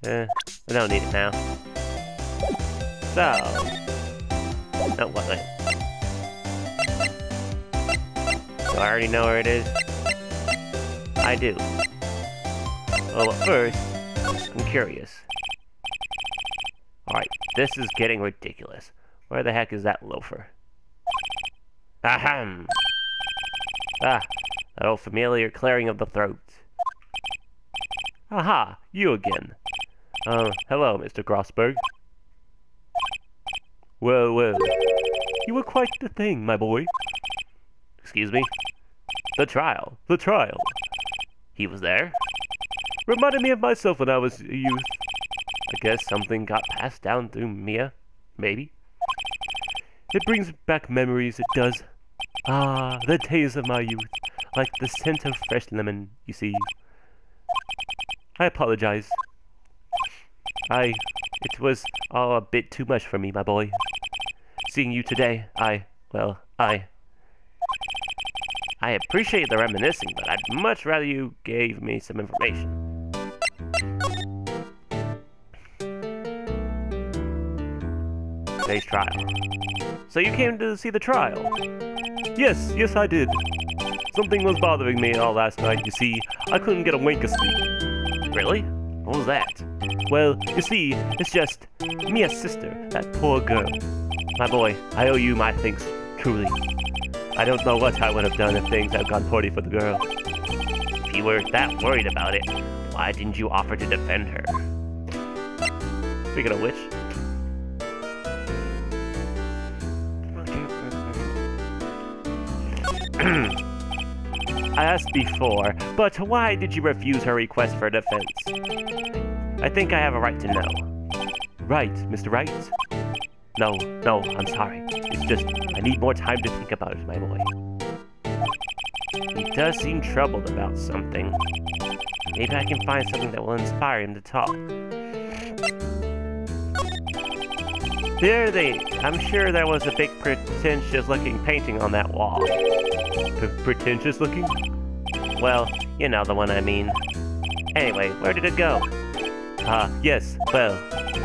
I don't need it now. So... Oh, what? Do I already know where it is? I do. Well, first, I'm curious. Alright, this is getting ridiculous. Where the heck is that loafer? Ahem! Ah, that old familiar clearing of the throat. Aha, you again. Hello, Mr. Grossberg. Well, well. You were quite the thing, my boy. Excuse me? The trial. The trial. He was there? Reminded me of myself when I was a youth. I guess something got passed down through Mia. Maybe. It brings back memories, it does. Ah, the days of my youth. Like the scent of fresh lemon, you see. I apologize. It was all a bit too much for me, my boy. Seeing you today, I appreciate the reminiscing, but I'd much rather you gave me some information. Today's trial. So you came to see the trial? Yes, I did. Something was bothering me all last night, you see. I couldn't get a wink of sleep. Really? What was that? Well, you see, it's just Mia's sister, that poor girl. My boy, I owe you my thanks, truly. I don't know what I would have done if things had gone poorly for the girl. If you were that worried about it, why didn't you offer to defend her? Speaking of which... I asked before, but why did you refuse her request for defense? I think I have a right to know. Right, Mr. Wright? No, I'm sorry. It's just, I need more time to think about it, my boy. He does seem troubled about something. Maybe I can find something that will inspire him to talk. I'm sure there was a big pretentious-looking painting on that wall. Pretentious-looking? Well, you know the one I mean. Anyway, where did it go? Yes, well,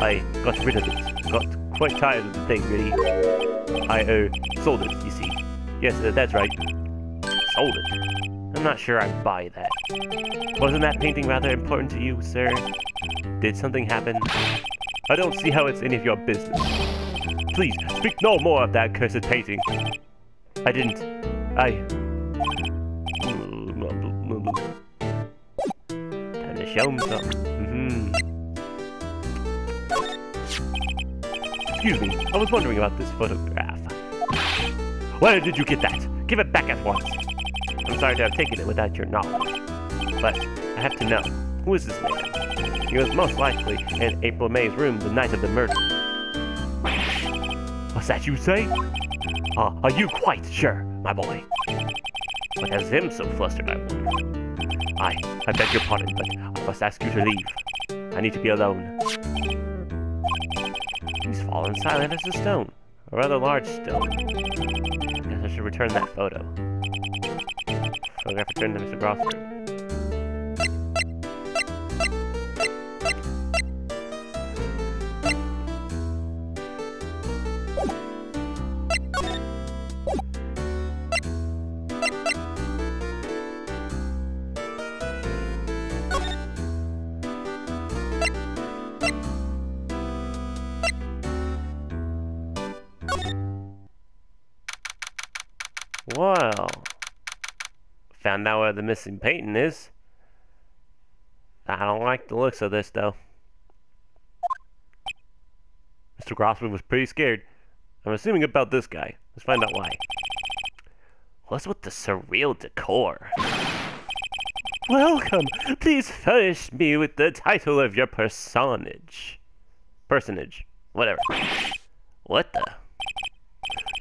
I got rid of it. Got quite tired of the thing, really. I, sold it, you see. Yes, that's right. Sold it? I'm not sure I buy that. Wasn't that painting rather important to you, sir? Did something happen? I don't see how it's any of your business. Please, speak no more of that cursed painting. I didn't. Time to show him something. Excuse me, I was wondering about this photograph. Where did you get that? Give it back at once. I'm sorry to have taken it without your knowledge. But I have to know, who is this man? He was most likely in April May's room the night of the murder. What's that you say? Are you quite sure, my boy? What has him so flustered, I wonder? I beg your pardon, but I must ask you to leave. I need to be alone. He's fallen silent as a stone. A rather large stone. I guess I should return that photo. Photograph returned to Mr. Grossberg. Well, found out where the missing painting is. I don't like the looks of this, though. Mr. Grossman was pretty scared. I'm assuming about this guy. Let's find out why. What's with the surreal decor? Welcome! Please furnish me with the title of your personage. Whatever. What the?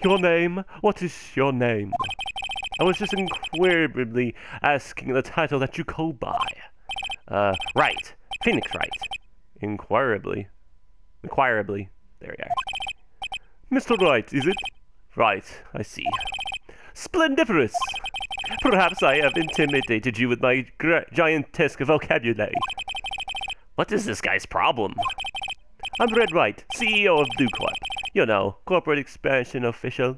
Your name? What is your name? I was just inquirably asking the title that you go by. Wright. Phoenix Wright. Inquirably. There we are. Mr. Wright, is it? Right, I see. Splendiferous! Perhaps I have intimidated you with my giantesque vocabulary. What is this guy's problem? I'm WRIGHT, CEO of Blue Corp. You know, corporate expansion official.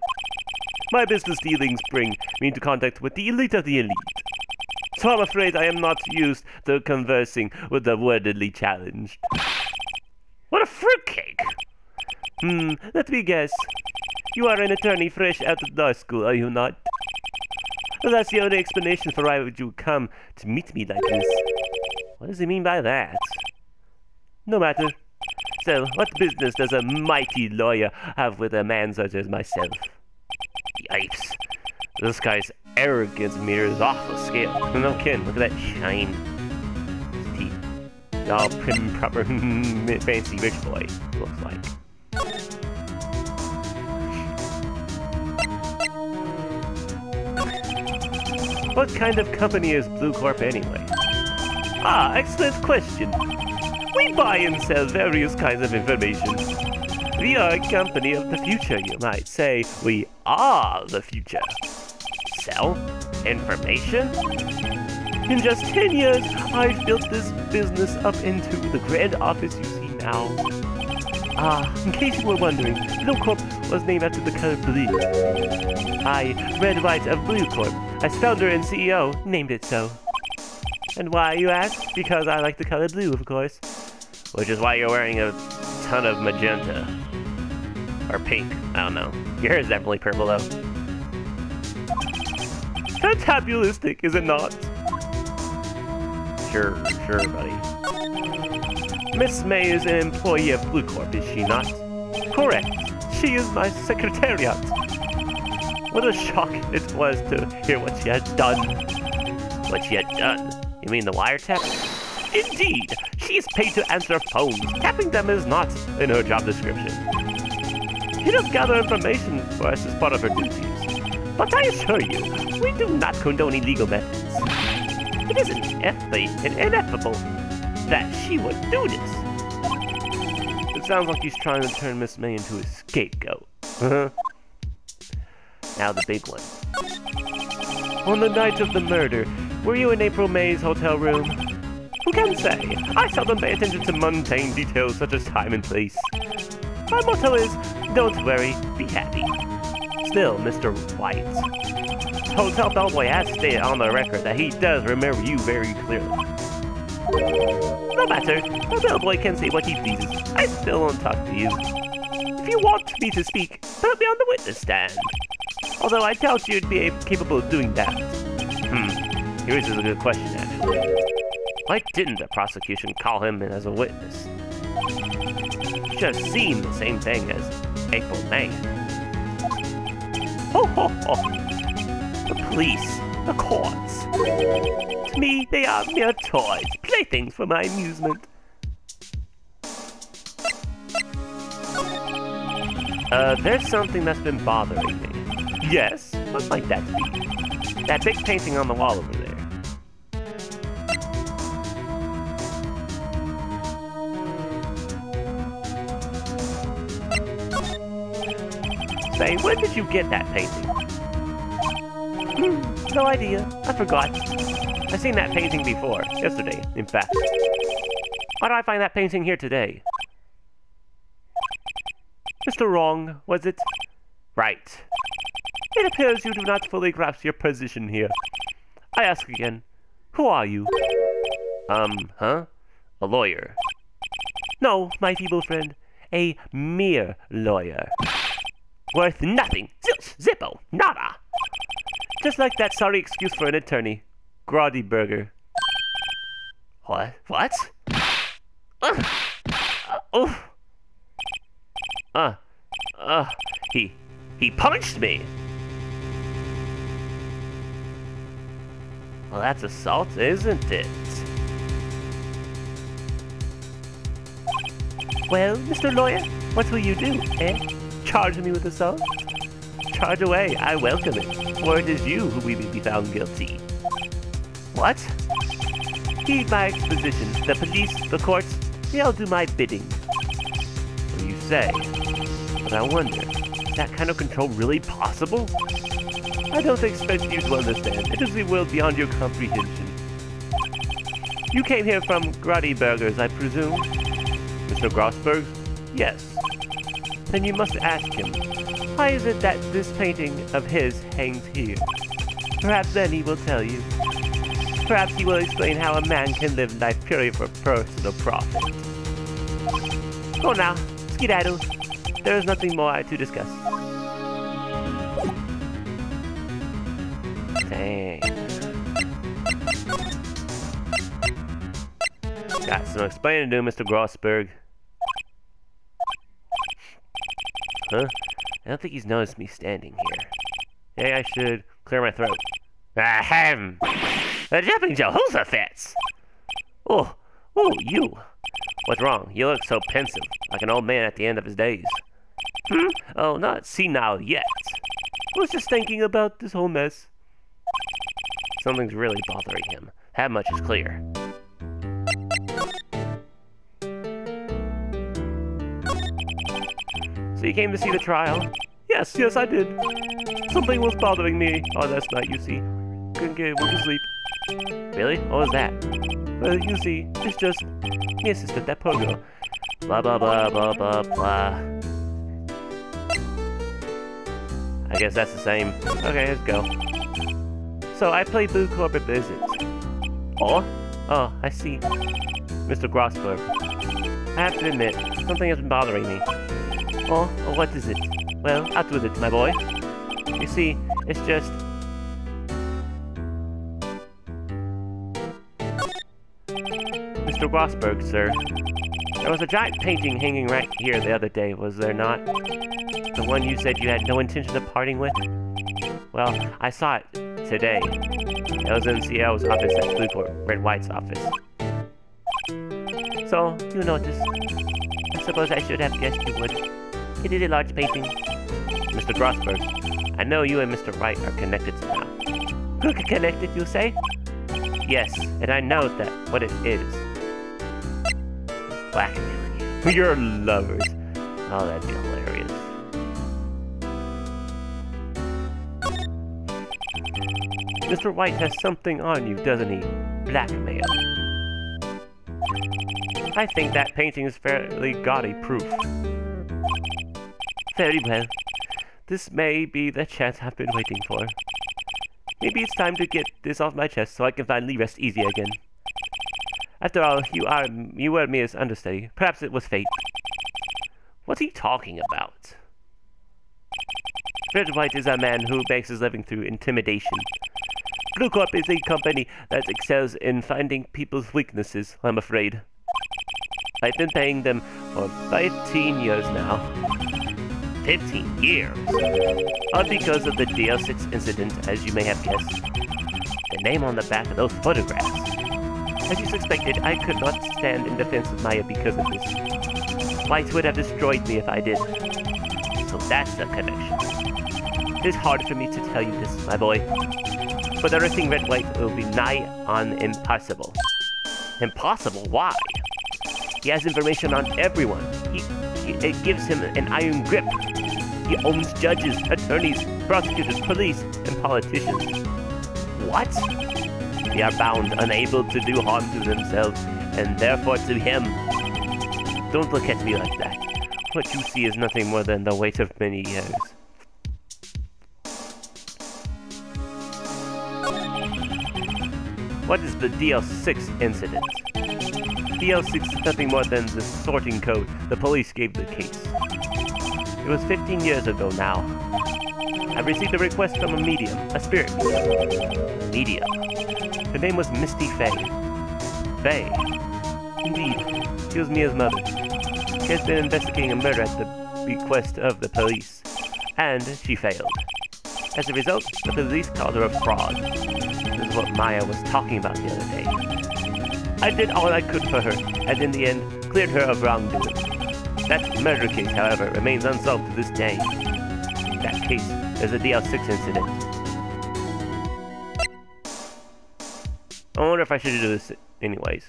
My business dealings bring me into contact with the elite of the elite. So I'm afraid I am not used to conversing with the wordedly challenged. What a fruitcake! Let me guess. You are an attorney fresh out of law school, are you not? Well, that's the only explanation for why would you come to meet me like this. What does he mean by that? No matter. So, what business does a mighty lawyer have with a man such as myself? Yikes. This guy's arrogance mirrors off the scale. No kidding, look at that shine. His teeth. All prim, proper, fancy rich boy, looks like. What kind of company is Blue Corp anyway? Ah, excellent question. We buy and sell various kinds of information. We are a company of the future, you might say. We are the future. Sell information? In just 10 years, I've built this business up into the grand office you see now. In case you were wondering, Blue Corp was named after the color blue. I, WRIGHT of Blue Corp, as founder and CEO, named it so. And why, you ask? Because I like the color blue, of course. Which is why you're wearing a ton of magenta. Or pink, I don't know. Your hair is definitely purple, though. Fantabulistic, is it not? Sure, buddy. Miss May is an employee of Blue Corp, is she not? Correct. She is my secretariat. What a shock it was to hear what she had done. What she had done? You mean the wiretap? Indeed! She is paid to answer phones. Tapping them is not in her job description. She does gather information for us as part of her duties. But I assure you, we do not condone illegal methods. It is ineffable that she would do this. It sounds like he's trying to turn Miss May into a scapegoat. Now the big one. On the night of the murder, were you in April May's hotel room? Who can say? I seldom pay attention to mundane details such as time and place. My motto is, don't worry, be happy. Still, Mr. White. Hotel bellboy has stated on the record that he does remember you very clearly. No matter, the bellboy can say what he pleases. I still won't talk to you. If you want me to speak, put me on the witness stand. Although I doubt you'd be capable of doing that. Here's a good question, actually. Why didn't the prosecution call him in as a witness? It should have seen the same thing as April May. Ho ho ho! The police, the courts. To me, they are mere toys, playthings for my amusement. There's something that's been bothering me. Yes? What might that be? That big painting on the wall over there. Say, when did you get that painting? No idea. I forgot. I've seen that painting before. Yesterday, in fact. Why did I find that painting here today? Mr. Wrong, was it? Right. It appears you do not fully grasp your position here. I ask again, who are you? A lawyer. No, my feeble friend. A mere lawyer. Worth nothing. Zilch, zippo, nada. Just like that sorry excuse for an attorney. Grody burger. What? What? He punched me! Well, that's assault, isn't it? Well, Mr. Lawyer, what will you do, eh? Charge me with assault? Charge away, I welcome it, for it is you who will be found guilty. What? Heed my exposition. The police, the courts, they all do my bidding. So you say. But I wonder, is that kind of control really possible? I don't expect you to understand. It is a world beyond your comprehension. You came here from Grotty Burgers, I presume? Mr. Grossberg? Yes. Then you must ask him, why is it that this painting of his hangs here? Perhaps then he will tell you. Perhaps he will explain how a man can live life purely for personal profit. Go now, skedaddle. There is nothing more to discuss. Dang. Got some explaining to do, Mr. Grossberg. Huh? I don't think he's noticed me standing here. Maybe I should clear my throat. Ahem! The jumping Jehoshaphat! Oh, you! What's wrong? You look so pensive, like an old man at the end of his days. Oh, not senile yet. I was just thinking about this whole mess. Something's really bothering him. That much is clear. So you came to see the trial? Yes, I did. Something was bothering me last night, you see. Couldn't get able to sleep. Really? What was that? Well, you see, it's just me assisted that pogo. Blah, blah, blah, blah, blah, blah. I guess that's the same. Okay, let's go. So, I play Blue Corporate Visit. Oh, I see. Mr. Grossberg. I have to admit, something has been bothering me. Oh, what is it? Well, out with it, my boy. You see, it's just... Mr. Grossberg, sir. There was a giant painting hanging right here the other day, was there not? The one you said you had no intention of parting with? Well, I saw it today. It was in CL's office at Blue Corp, Red White's office. So, you noticed. I suppose I should have guessed you would. It is a large painting. Mr. Grossberg, I know you and Mr. Wright are connected somehow. Connected, you say? Yes, and I know that what it is. Blackmailing you. You're lovers. Oh, that'd be hilarious. Mr. White has something on you, doesn't he? Blackmail. I think that painting is fairly gaudy proof. Very well. This may be the chance I've been waiting for. Maybe it's time to get this off my chest so I can finally rest easy again. After all, you were me as understudy. Perhaps it was fate. What's he talking about? Red White is a man who makes his living through intimidation. Blue Corp is a company that excels in finding people's weaknesses, I'm afraid. I've been paying them for 15 years now. 15 years? All because of the DL6 incident, as you may have guessed. The name on the back of those photographs. As you suspected, I could not stand in defense of Maya because of this. White would have destroyed me if I did. So that's the connection. It is hard for me to tell you this, my boy. But arresting Red White will be nigh on impossible. Impossible? Why? He has information on everyone. It gives him an iron grip. He owns judges, attorneys, prosecutors, police, and politicians. What? They are bound, unable to do harm to themselves, and therefore to him. Don't look at me like that. What you see is nothing more than the weight of many years. What is the DL6 incident? DL6 is nothing more than the sorting code the police gave the case. It was 15 years ago now. I received a request from a medium, a spirit medium. Her name was Misty Faye. Faye? Indeed, she was Mia's mother. She has been investigating a murder at the request of the police, and she failed. As a result, the police called her a fraud. This is what Maya was talking about the other day. I did all I could for her, and in the end, cleared her of wrongdoing. That murder case, however, remains unsolved to this day. That case is a DL6 incident. I wonder if I should do this anyways.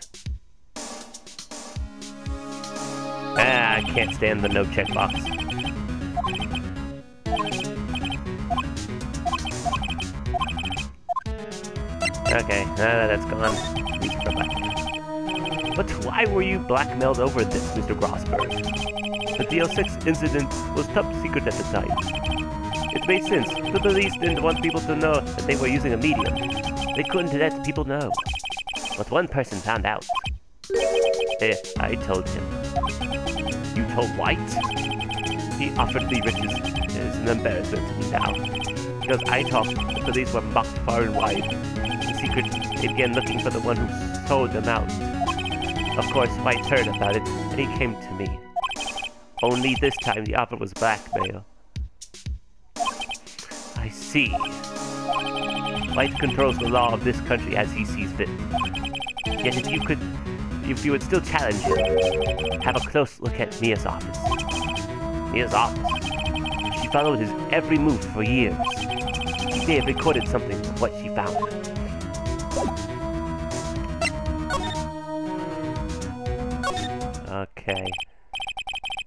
I can't stand the no checkbox. Okay, that's gone. Music for Blackmail. But why were you blackmailed over this, Mr. Grossberg? The DL6 incident was top secret at the time. It made sense. The police didn't want people to know that they were using a medium. They couldn't let people know. But one person found out. I told him. You told White? He offered me riches. It is an embarrassment to me now. Because I talked, the police were mocked far and wide. In secret, they began looking for the one who sold them out. Of course, White heard about it, and he came to me. Only this time the offer was blackmail. I see. White controls the law of this country as he sees fit. Yet if you would still challenge him, have a close look at Mia's office. Mia's office. She followed his every move for years. She may have recorded something of what she found. Okay.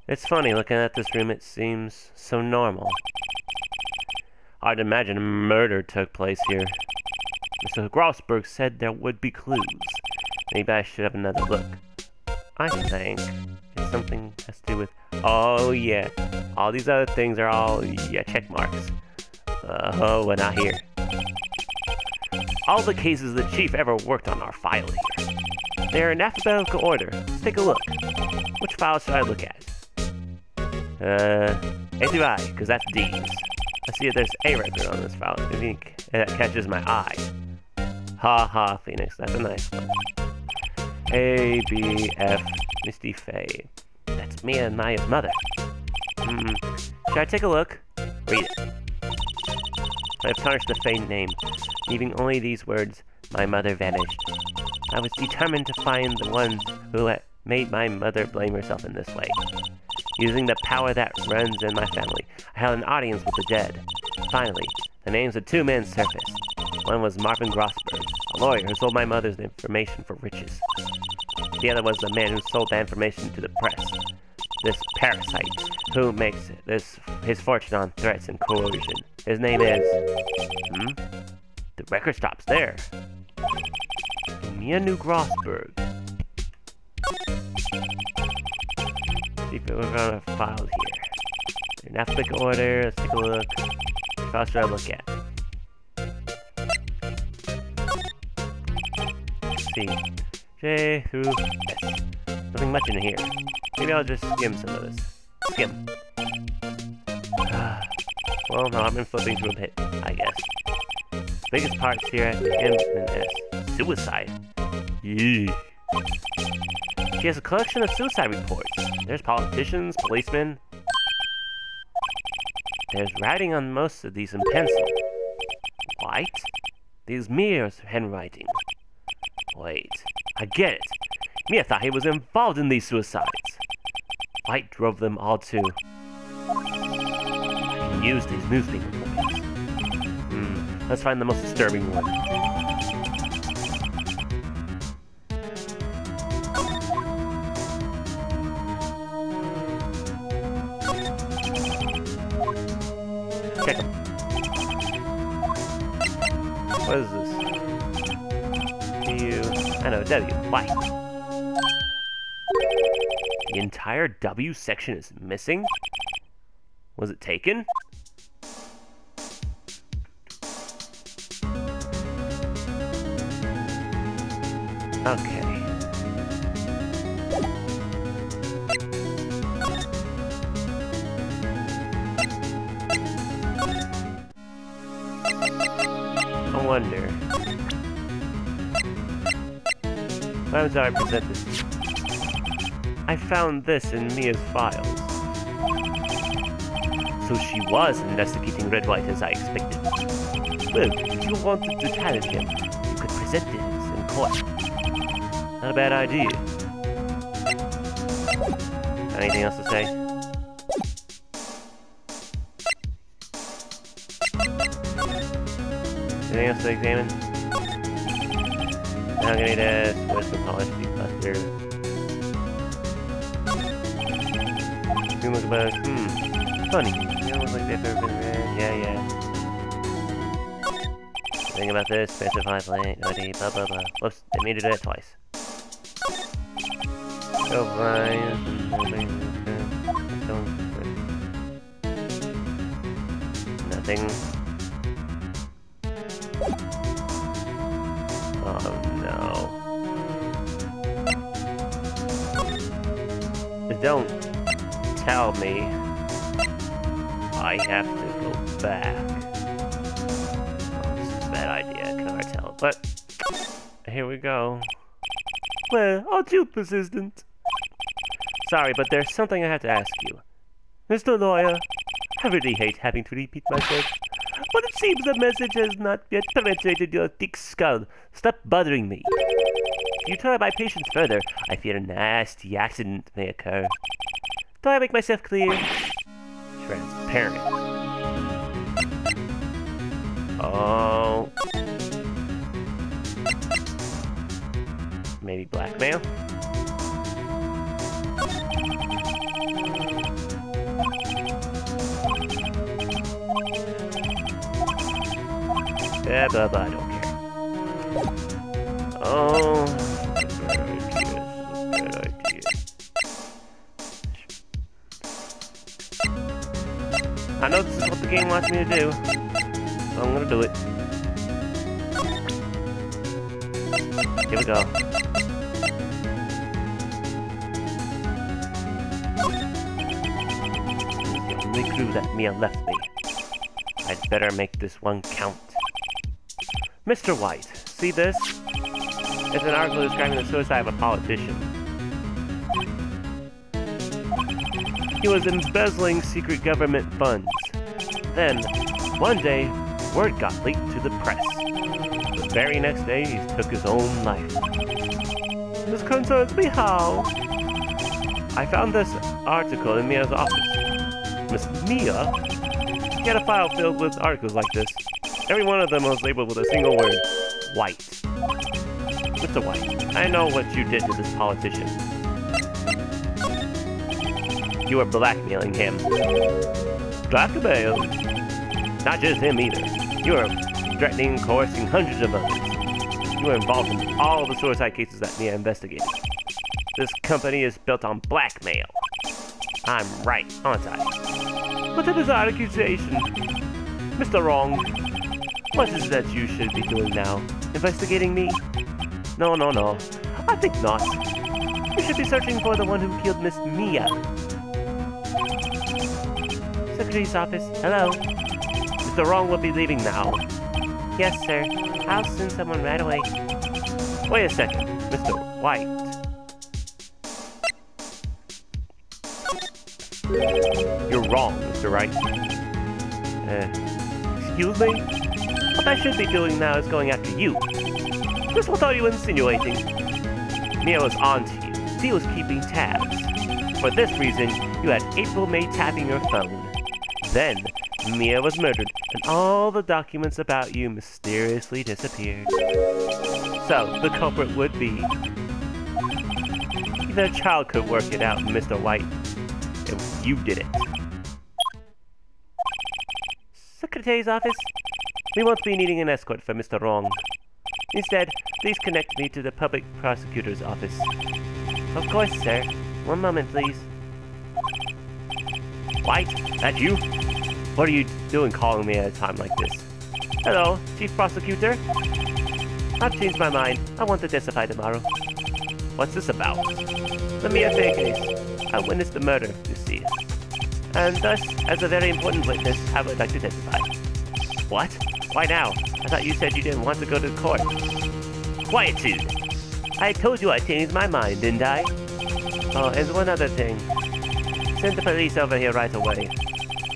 It's funny, looking at this room, it seems so normal. I'd imagine a murder took place here. Mr. Grossberg said there would be clues. Maybe I should have another look. I think it's something has to do with... Oh, yeah. All these other things are all, yeah, check marks. Oh, we're not here. All the cases the chief ever worked on are filed here. They're in alphabetical order. Let's take a look. Which file should I look at? A through I, because that's D's. I see that there's A record on this file. I think that catches my eye. Ha ha, Phoenix. That's a nice one. A, B, F, Misty Faye. That's Mia and Maya's mother. Should I take a look? Read it. I've tarnished the Faye name, leaving only these words, my mother vanished. I was determined to find the ones who had made my mother blame herself in this way. Using the power that runs in my family, I held an audience with the dead. Finally, the names of two men surfaced. One was Marvin Grossberg, a lawyer who sold my mother's information for riches. The other was the man who sold that information to the press. This parasite, who makes his fortune on threats and coercion. His name is... The record stops there. Mia knew Grossberg. See if we're gonna file here. In alphabetical order, let's take a look. What file should I look at? Let's see. J through S. Nothing much in here. Maybe I'll just skim some of this. Skim. Well, no, I've been flipping through a bit, I guess. Biggest parts here at the M and S. Suicide. Yee. She has a collection of suicide reports. There's politicians, policemen. There's writing on most of these in pencil. White? These Mia's handwriting. Wait, I get it. Mia thought he was involved in these suicides. White drove them all to... I can use these newspaper clippings. Let's find the most disturbing one. Check them. What is this? I know, W. Why? The entire W section is missing? Was it taken? Okay. I wonder. Why would I present this to you? I found this in Mia's files. So she was investigating Red White as I expected. Well, if you wanted to challenge him, you could present this in court. Not a bad idea. Anything else to say? Anything else to examine? Now I'm gonna need a wisdom polish buster. You look about funny. You don't look like they've ever been read. Yeah. Think about this, specify blank, OD, blah blah blah. Whoops, didn't mean to do that twice. Nothing. Oh no. Don't tell me I have to go back. Oh, this is a bad idea, I can already tell. But here we go. Well, aren't you persistent? Sorry, but there's something I have to ask you. Mr. Lawyer, I really hate having to repeat myself, but it seems the message has not yet penetrated your thick skull. Stop bothering me. If you try my patience further, I fear a nasty accident may occur. Do I make myself clear? Transparent. Oh. Maybe blackmail? Yeah, but I don't care. Oh, bad idea. I know this is what the game wants me to do, so I'm gonna do it. Here we go. The only clue that Mia left me. I'd better make this one count. Mr. White, see this? It's an article describing the suicide of a politician. He was embezzling secret government funds. Then, one day, word got leaked to the press. The very next day, he took his own life. This concerns me how? I found this article in Mia's office. Miss Mia? She had a file filled with articles like this. Every one of them was labeled with a single word, White. Mr. White, I know what you did to this politician. You were blackmailing him. Blackmail? Not just him either. You were threatening and coercing hundreds of others. You were involved in all the suicide cases that Mia investigated. This company is built on blackmail. I'm right, aren't I? But it is our accusation. Mr. Wrong. What is it that you should be doing now? Investigating me? No. I think not. You should be searching for the one who killed Miss Mia. Secretary's office. Hello. Mr. Wrong will be leaving now. Yes, sir. I'll send someone right away. Wait a second, Mr. White. You're wrong, Mr. Wright. Excuse me? What I should be doing now is going after you. Just what are you insinuating? Mia was onto you. She was keeping tabs. For this reason, you had April May tapping your phone. Then, Mia was murdered, and all the documents about you mysteriously disappeared. So, the culprit would be... Even a child could work it out, Mr. White. And you did it. Secretary's office? We won't be needing an escort for Mr. Wrong. Instead, please connect me to the public prosecutor's office. Of course, sir. One moment, please. White? That you? What are you doing calling me at a time like this? Hello, Chief Prosecutor? I've changed my mind. I want to testify tomorrow. What's this about? The Mia Fey case. I witnessed the murder, you see. And thus, as a very important witness, I would like to testify. What? Why now? I thought you said you didn't want to go to court. Quietude! I told you I changed my mind, didn't I? Oh, and one other thing. Send the police over here right away.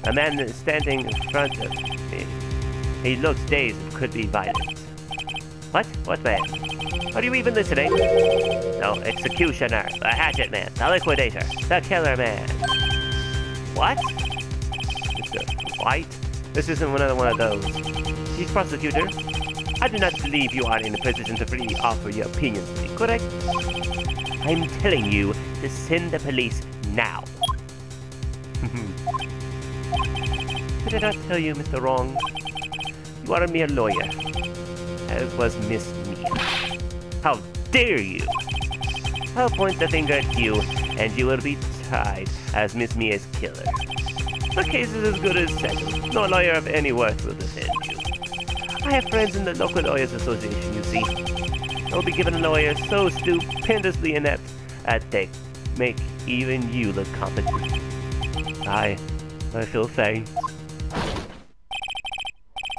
A man is standing in front of me. He looks dazed and could be violent. What? What man? Are you even listening? No, executioner, the hatchet man, the liquidator, the killer man. What? Mr. White? This isn't another one of those. Chief Prosecutor, I do not believe you are in a position to freely offer your opinions to me, correct? I'm telling you to send the police now. Did I not tell you, Mr. Wrong? You are a mere lawyer, as was Miss Mia. How dare you! I'll point the finger at you, and you will be tried as Miss Mia's killer. The case is as good as settled. No lawyer of any worth will defend you. I have friends in the local lawyers association, you see. I'll be given a lawyer so stupendously inept that they make even you look competent. I feel faint.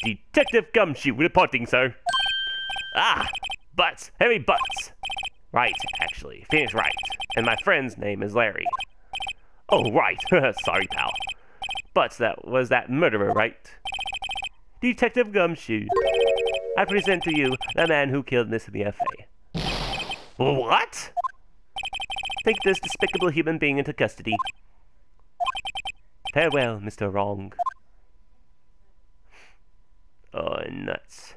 Detective Gumshoe reporting, sir. Ah, butts, heavy butts. Right, actually, Phoenix Wright, and my friend's name is Larry. Oh, right, sorry, pal. Butts, that was that murderer, right? Detective Gumshoe, I present to you the man who killed Miss F.A. What? Take this despicable human being into custody. Farewell, Mr. Wrong. Oh, nuts.